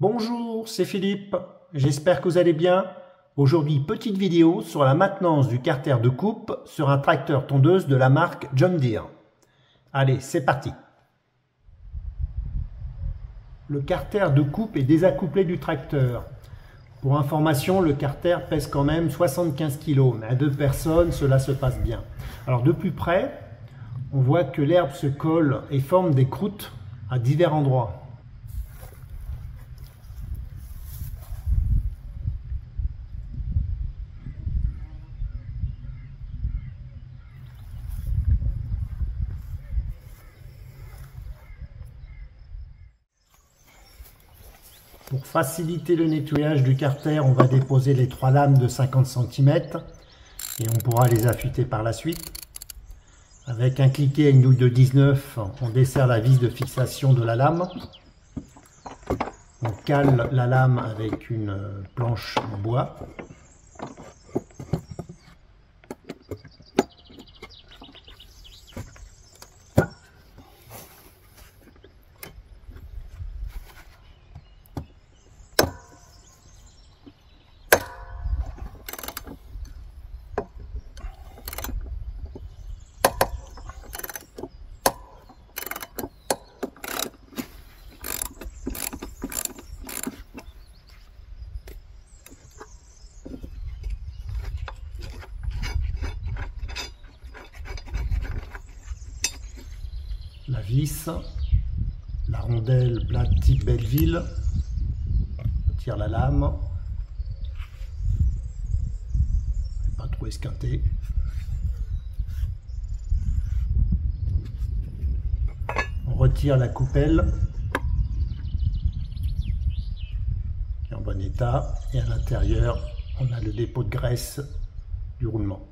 Bonjour, c'est Philippe, j'espère que vous allez bien. Aujourd'hui, petite vidéo sur la maintenance du carter de coupe sur un tracteur tondeuse de la marque John Deere. Allez, c'est parti. Le carter de coupe est désaccouplé du tracteur. Pour information, le carter pèse quand même 75 kg, mais à deux personnes, cela se passe bien. Alors de plus près, on voit que l'herbe se colle et forme des croûtes à divers endroits. Pour faciliter le nettoyage du carter, on va déposer les 3 lames de 50 cm et on pourra les affûter par la suite. Avec un cliquet et une douille de 19, on desserre la vis de fixation de la lame. On cale la lame avec une planche en bois. La vis, la rondelle plate type Belleville, on tire la lame, pas trop esquinté. On retire la coupelle, qui est en bon état, et à l'intérieur, on a le dépôt de graisse du roulement.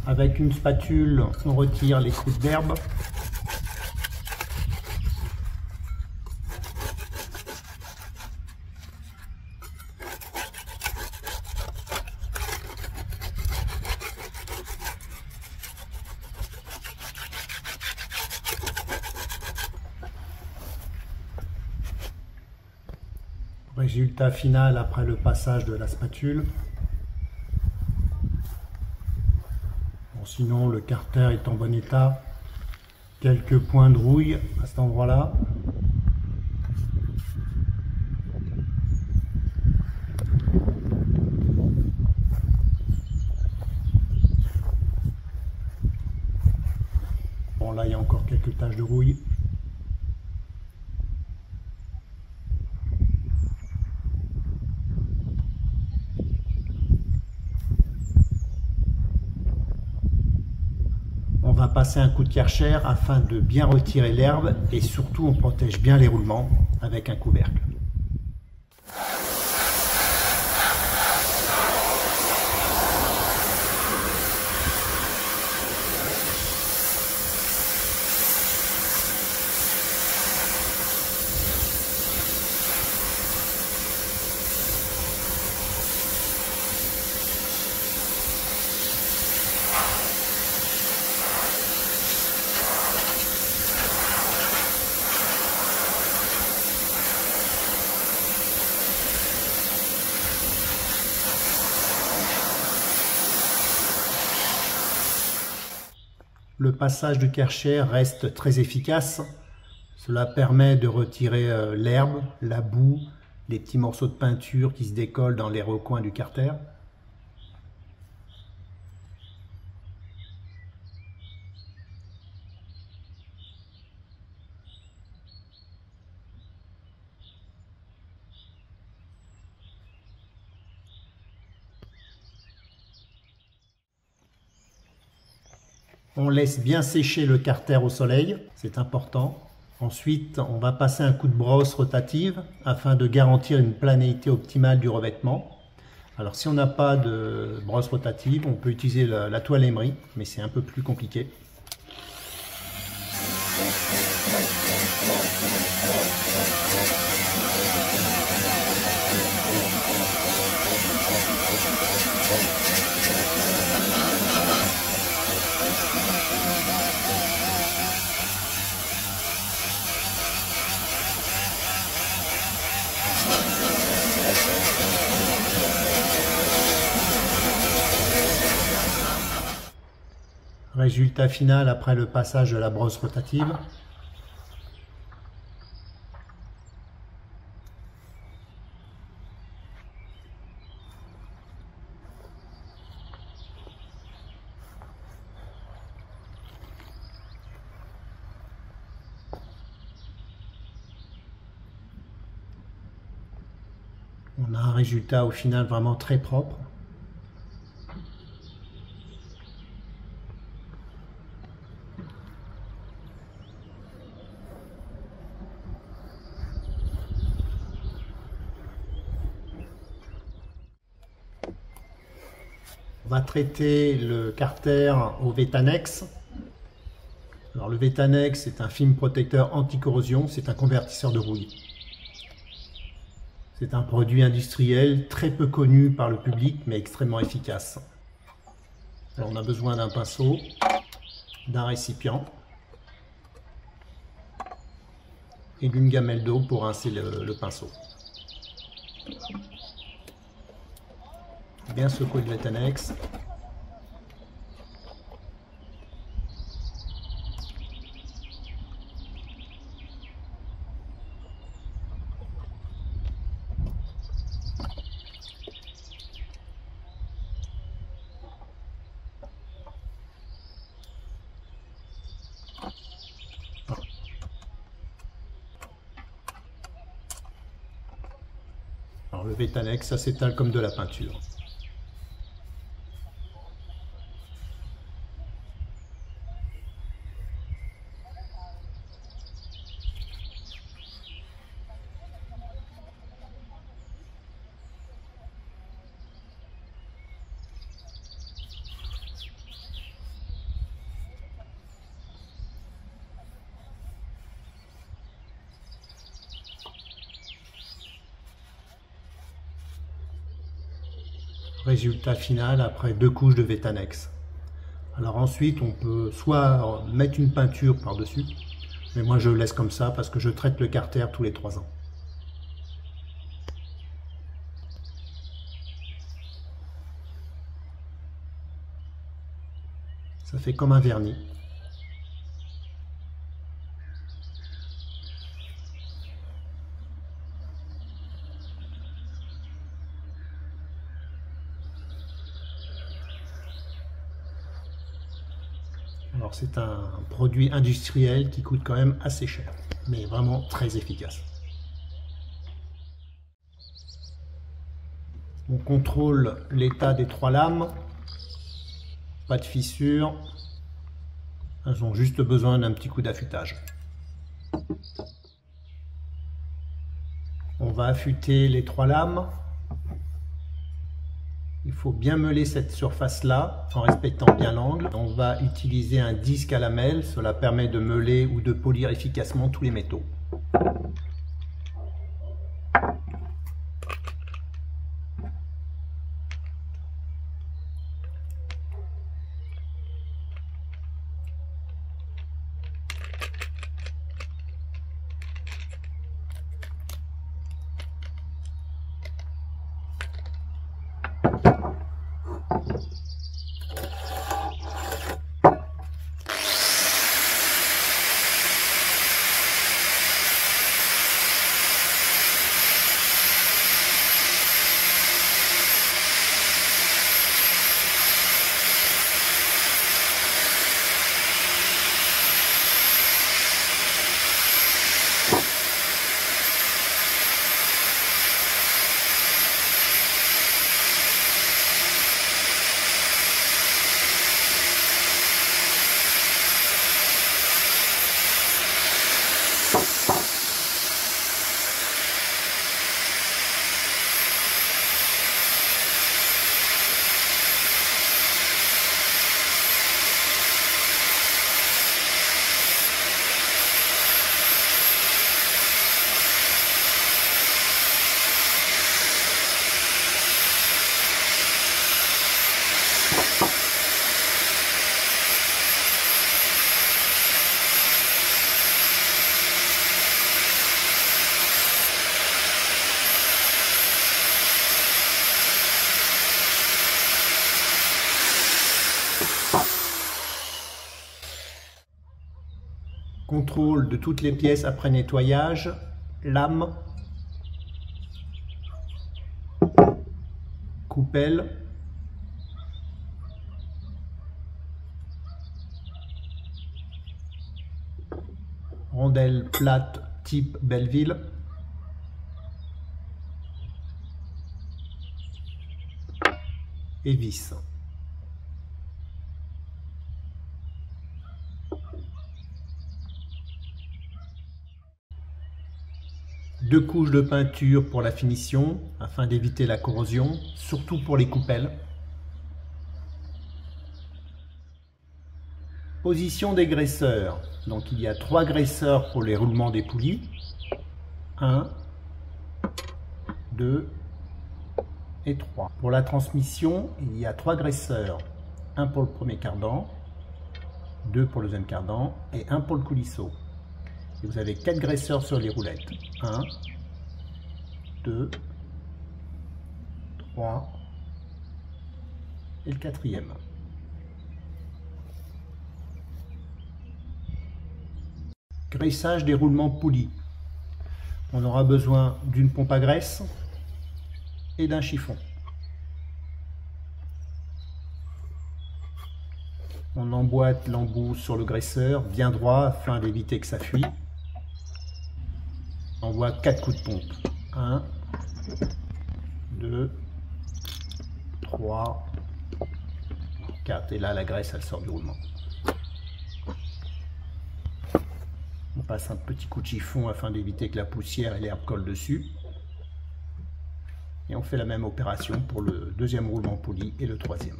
Avec une spatule, on retire les croûtes d'herbe. Résultat final après le passage de la spatule. Sinon, le carter est en bon état. Quelques points de rouille à cet endroit-là. Bon, là, il y a encore quelques taches de rouille. On va passer un coup de Karcher afin de bien retirer l'herbe et surtout on protège bien les roulements avec un couvercle. Le passage du Karcher reste très efficace. Cela permet de retirer l'herbe, la boue, les petits morceaux de peinture qui se décollent dans les recoins du carter. On laisse bien sécher le carter au soleil, c'est important. Ensuite, on va passer un coup de brosse rotative afin de garantir une planéité optimale du revêtement. Alors si on n'a pas de brosse rotative, on peut utiliser la toile Emery, mais c'est un peu plus compliqué. Résultat final après le passage de la brosse rotative. On a un résultat au final vraiment très propre. On va traiter le carter au Vetanex. Alors le Vetanex est un film protecteur anti-corrosion, c'est un convertisseur de rouille. C'est un produit industriel très peu connu par le public mais extrêmement efficace. Alors on a besoin d'un pinceau, d'un récipient et d'une gamelle d'eau pour rincer le pinceau. Bien secouer le Vetanex. Alors le Vetanex, ça s'étale comme de la peinture. Résultat final après 2 couches de Vetanex. Alors ensuite on peut soit mettre une peinture par dessus, mais moi je le laisse comme ça parce que je traite le carter tous les 3 ans. Ça fait comme un vernis. Alors c'est un produit industriel qui coûte quand même assez cher, mais vraiment très efficace. On contrôle l'état des 3 lames, pas de fissures, elles ont juste besoin d'un petit coup d'affûtage. On va affûter les 3 lames. Il faut bien meuler cette surface-là en respectant bien l'angle. On va utiliser un disque à lamelles, cela permet de meuler ou de polir efficacement tous les métaux. Contrôle de toutes les pièces après nettoyage, lame, coupelle, rondelle plate type Belleville, et vis. Deux couches de peinture pour la finition afin d'éviter la corrosion, surtout pour les coupelles. Position des graisseurs. Donc il y a 3 graisseurs pour les roulements des poulies. 1, 2 et 3. Pour la transmission, il y a 3 graisseurs. 1 pour le premier cardan, 2 pour le deuxième cardan et 1 pour le coulisseau. Et vous avez 4 graisseurs sur les roulettes. 1, 2, 3 et le 4e. Graissage des roulements poulies. On aura besoin d'une pompe à graisse et d'un chiffon. On emboîte l'embout sur le graisseur bien droit afin d'éviter que ça fuit. On envoie 4 coups de pompe. 1, 2, 3, 4. Et là, la graisse, elle sort du roulement. On passe un petit coup de chiffon afin d'éviter que la poussière et l'herbe collent dessus. Et on fait la même opération pour le deuxième roulement poli et le troisième.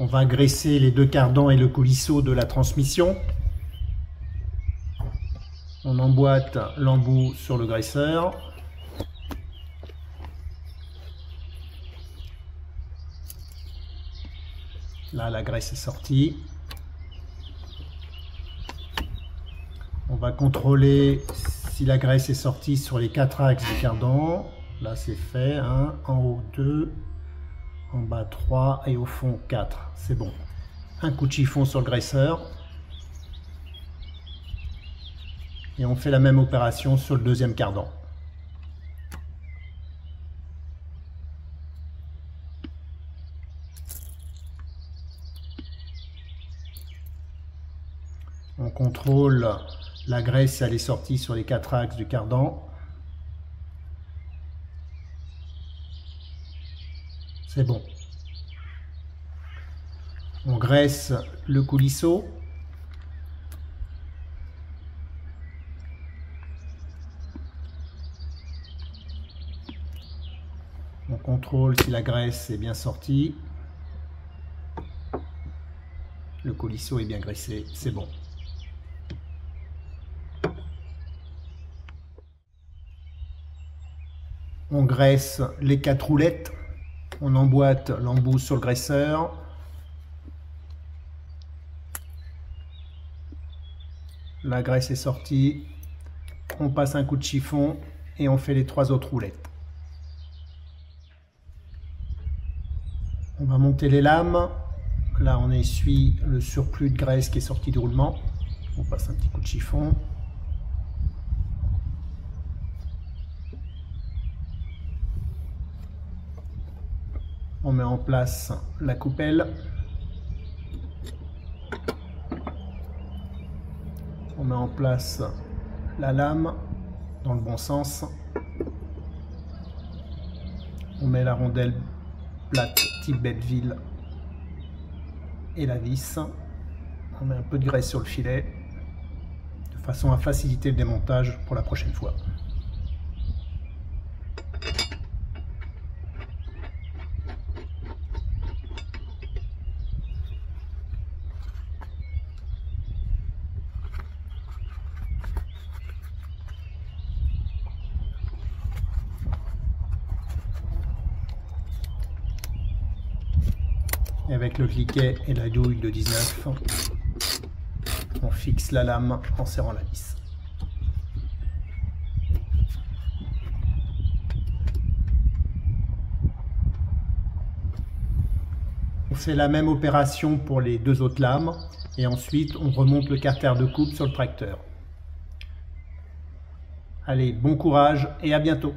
On va graisser les 2 cardans et le coulisseau de la transmission. On emboîte l'embout sur le graisseur. Là, la graisse est sortie. On va contrôler si la graisse est sortie sur les 4 axes du cardan. Là, c'est fait. 1, en haut 2. En bas 3 et au fond 4, c'est bon. Un coup de chiffon sur le graisseur. Et on fait la même opération sur le deuxième cardan. On contrôle la graisse si elle est sortie sur les 4 axes du cardan. C'est bon. On graisse le coulisseau. On contrôle si la graisse est bien sortie. Le coulisseau est bien graissé, c'est bon. On graisse les 4 roulettes. On emboîte l'embout sur le graisseur. La graisse est sortie. On passe un coup de chiffon et on fait les 3 autres roulettes. On va monter les lames. Là, on essuie le surplus de graisse qui est sorti du roulement. On passe un petit coup de chiffon. On met en place la coupelle. On met en place la lame dans le bon sens. On met la rondelle plate type Belleville et la vis. On met un peu de graisse sur le filet de façon à faciliter le démontage pour la prochaine fois. Et avec le cliquet et la douille de 19, on fixe la lame en serrant la vis. On fait la même opération pour les deux autres lames et ensuite on remonte le carter de coupe sur le tracteur. Allez, bon courage et à bientôt!